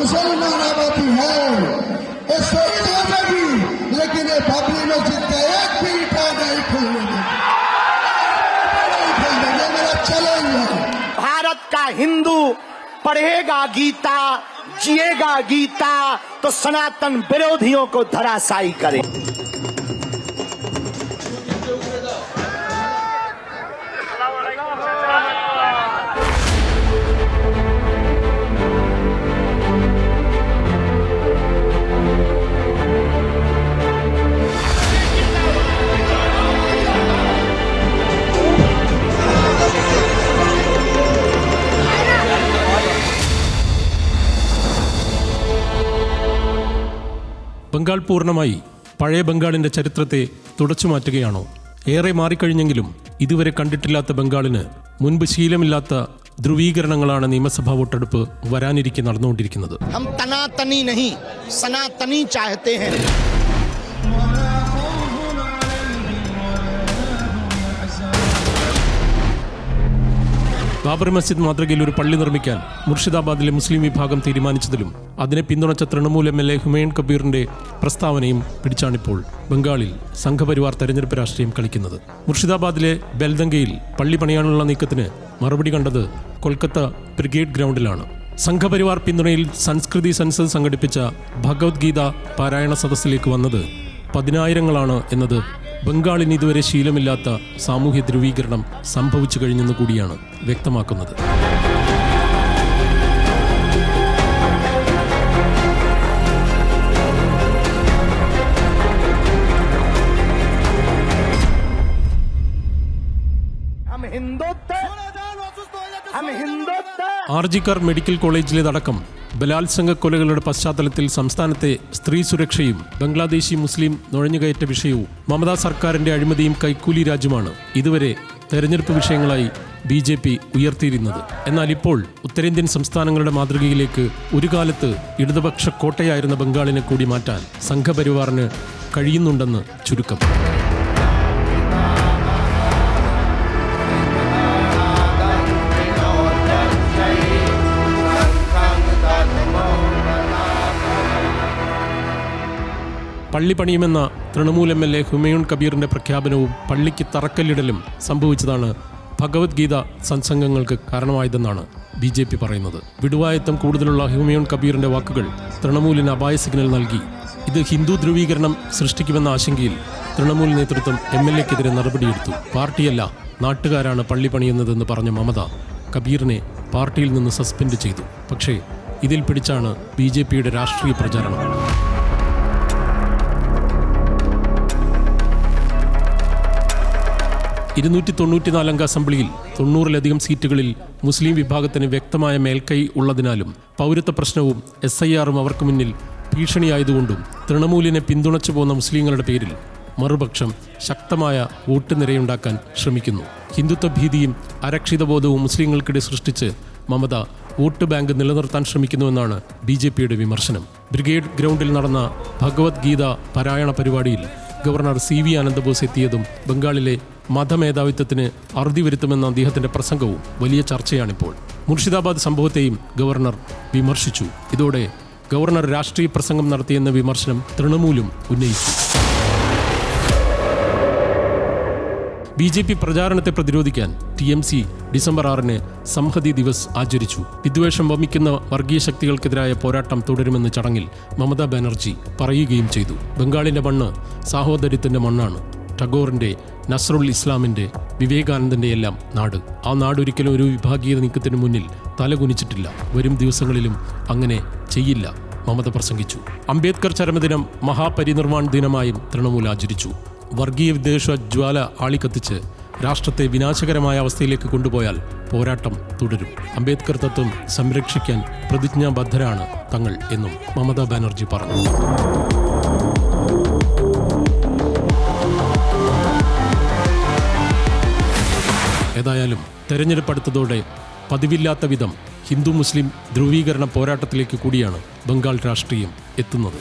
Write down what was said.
मुसलमान आबादी है इस एरिया में भी, लेकिन ये बाबरी मस्जिद का एक भी ईंटा नहीं खोलेंगे, मेरा चैलेंज है। भारत का हिंदू पढ़ेगा गीता, जिएगा गीता, तो सनातन विरोधियों को धराशायी करे। ബംഗാൾ പൂർണ്ണമായി പഴയ ബംഗാളിന്റെ ചരിത്രത്തെ തുടച്ചു മാറ്റുകയാണോ? ഏറെ മാറിക്കഴിഞ്ഞെങ്കിലും ഇതുവരെ കണ്ടിട്ടില്ലാത്ത ബംഗാളിന് മുൻപ് ശീലമില്ലാത്ത ധ്രുവീകരണങ്ങളാണ് നിയമസഭാ വോട്ടെടുപ്പ് വരാനിരിക്കെ നടന്നുകൊണ്ടിരിക്കുന്നത്. ഹം തനാതനി നഹീ സനാതനി ചാഹത്തെ ഹൈ. ബാബറി മസ്ജിദ് മാതൃകയിൽ ഒരു പള്ളി നിർമ്മിക്കാൻ മുർഷിദാബാദിലെ മുസ്ലിം വിഭാഗം തീരുമാനിച്ചതിലും അതിനെ പിന്തുണച്ച തൃണമൂൽ MLA ഹുമയൂൺ കബീറിന്റെ പ്രസ്താവനയും പിടിച്ചാണിപ്പോൾ ബംഗാളിൽ സംഘപരിവാർ തെരഞ്ഞെടുപ്പ് രാഷ്ട്രീയം കളിക്കുന്നത്. മുർഷിദാബാദിലെ ബെൽദംഗയിൽ പള്ളി പണിയാനുള്ള നീക്കത്തിന് മറുപടി കണ്ടത് കൊൽക്കത്ത ബ്രിഗേഡ് ഗ്രൗണ്ടിലാണ്. സംഘപരിവാർ പിന്തുണയിൽ സംസ്കൃതി സെൻസസ് സംഘടിപ്പിച്ച ഭഗവത്ഗീത പാരായണ സദസ്സിലേക്ക് വന്നത് പതിനായിരങ്ങളാണ് എന്നത് ബംഗാളിന് ഇതുവരെ ശീലമില്ലാത്ത സാമൂഹ്യ ധ്രുവീകരണം സംഭവിച്ചു കഴിഞ്ഞെന്ന് കൂടിയാണ് വ്യക്തമാക്കുന്നത്. ആർജിക്കർ മെഡിക്കൽ കോളേജിലേതടക്കം ബലാത്സംഗ കൊലകളുടെ പശ്ചാത്തലത്തിൽ സംസ്ഥാനത്തെ സ്ത്രീ സുരക്ഷയും ബംഗ്ലാദേശി മുസ്ലിം നുഴഞ്ഞുകയറ്റ വിഷയവും മമതാ സർക്കാരിന്റെ അഴിമതിയും കൈക്കൂലി രാജ്യമാണ് ഇതുവരെ തെരഞ്ഞെടുപ്പ് വിഷയങ്ങളായി BJP ഉയർത്തിയിരുന്നത്. എന്നാൽ ഇപ്പോൾ ഉത്തരേന്ത്യൻ സംസ്ഥാനങ്ങളുടെ മാതൃകയിലേക്ക് ഒരു കാലത്ത് ഇടതുപക്ഷ കോട്ടയായിരുന്ന ബംഗാളിനെ കൂടി മാറ്റാൻ സംഘപരിവാറിന് കഴിയുന്നുണ്ടെന്ന് ചുരുക്കം. പള്ളി പണിയുമെന്ന തൃണമൂൽ MLA ഹുമയൂൺ കബീറിന്റെ പ്രഖ്യാപനവും പള്ളിക്ക് തറക്കല്ലിടലും സംഭവിച്ചതാണ് ഭഗവത്ഗീത സത്സംഗങ്ങൾക്ക് കാരണമായതെന്നാണ് BJP പറയുന്നത്. വിടുവായത്തം കൂടുതലുള്ള ഹുമയൂൺ കബീറിന്റെ വാക്കുകൾ തൃണമൂലിന് അപായ സിഗ്നൽ നൽകി. ഇത് ഹിന്ദു ധ്രുവീകരണം സൃഷ്ടിക്കുമെന്ന ആശങ്കയിൽ തൃണമൂൽ നേതൃത്വം MLAക്കെതിരെ നടപടിയെടുത്തു. പാർട്ടിയല്ല നാട്ടുകാരാണ് പള്ളി പണിയുന്നതെന്ന് പറഞ്ഞ മമത കബീറിനെ പാർട്ടിയിൽ നിന്ന് സസ്പെൻഡ് ചെയ്തു. പക്ഷേ ഇതിൽ പിടിച്ചാണ് BJPയുടെ രാഷ്ട്രീയ പ്രചാരണം. 294 അംഗ അസംബ്ലിയിൽ 90-ലധികം സീറ്റുകളിൽ മുസ്ലിം വിഭാഗത്തിന് വ്യക്തമായ മേൽക്കൈ ഉള്ളതിനാലും പൗരത്വ പ്രശ്നവും SIRഉം അവർക്ക് മുന്നിൽ ഭീഷണിയായതുകൊണ്ടും തൃണമൂലിനെ പിന്തുണച്ചു പോന്ന മുസ്ലിങ്ങളുടെ പേരിൽ മറുപക്ഷം ശക്തമായ വോട്ട് നിരയുണ്ടാക്കാൻ ശ്രമിക്കുന്നു. ഹിന്ദുത്വ ഭീതിയും അരക്ഷിതബോധവും മുസ്ലിങ്ങൾക്കിടെ സൃഷ്ടിച്ച് മമത വോട്ട് ബാങ്ക് നിലനിർത്താൻ ശ്രമിക്കുന്നുവെന്നാണ് BJPയുടെ വിമർശനം. ബ്രിഗേഡ് ഗ്രൗണ്ടിൽ നടന്ന ഭഗവത്ഗീത പാരായണ പരിപാടിയിൽ ഗവർണർ CV ആനന്ദബോസ് എത്തിയതും ബംഗാളിലെ മതമേധാവിത്വത്തിന് അറുതി വരുത്തുമെന്ന അദ്ദേഹത്തിന്റെ പ്രസംഗവും വലിയ ചർച്ചയാണിപ്പോൾ. മുർഷിദാബാദ് സംഭവത്തെയും ഗവർണർ വിമർശിച്ചു. ഇതോടെ ഗവർണർ രാഷ്ട്രീയ പ്രസംഗം നടത്തിയെന്ന വിമർശനം തൃണമൂലും ഉന്നയിച്ചു. BJP പ്രചാരണത്തെ പ്രതിരോധിക്കാൻ TMC ഡിസംബർ 6-ന് സംഹതി ദിവസ് ആചരിച്ചു. വിദ്വേഷം വമിക്കുന്ന വർഗീയ ശക്തികൾക്കെതിരായ പോരാട്ടം തുടരുമെന്ന് ചടങ്ങിൽ മമതാ ബാനർജി പറയുകയും ചെയ്തു. ബംഗാളിന്റെ മണ്ണ് സാഹോദര്യത്തിന്റെ മണ്ണാണ്. ടാഗോറിന്റെ, നസ്രുൽ ഇസ്ലാമിന്റെ, വിവേകാനന്ദന്റെ എല്ലാം നാട്. ആ നാട് ഒരിക്കലും ഒരു വിഭാഗീയ നീക്കത്തിന് മുന്നിൽ തലകുനിച്ചിട്ടില്ല. വരും ദിവസങ്ങളിലും അങ്ങനെ ചെയ്യില്ല, മമത പ്രസംഗിച്ചു. അംബേദ്കർ ചരമദിനം മഹാപരിനിർവാൺ ദിനമായും തൃണമൂൽ ആചരിച്ചു. വർഗീയ വിദ്വേഷ ജ്വാല ആളിക്കത്തിച്ച് രാഷ്ട്രത്തെ വിനാശകരമായ അവസ്ഥയിലേക്ക് കൊണ്ടുപോയാൽ പോരാട്ടം തുടരും. അംബേദ്കർ തത്വം സംരക്ഷിക്കാൻ പ്രതിജ്ഞാബദ്ധരാണ് തങ്ങൾ എന്നും മമതാ ബാനർജി പറഞ്ഞു. ഏതായാലും തെരഞ്ഞെടുപ്പ് അടുത്തതോടെ പതിവില്ലാത്ത വിധം ഹിന്ദു മുസ്ലിം ധ്രുവീകരണ പോരാട്ടത്തിലേക്ക് കൂടിയാണ് ബംഗാൾ രാഷ്ട്രീയം എത്തുന്നത്.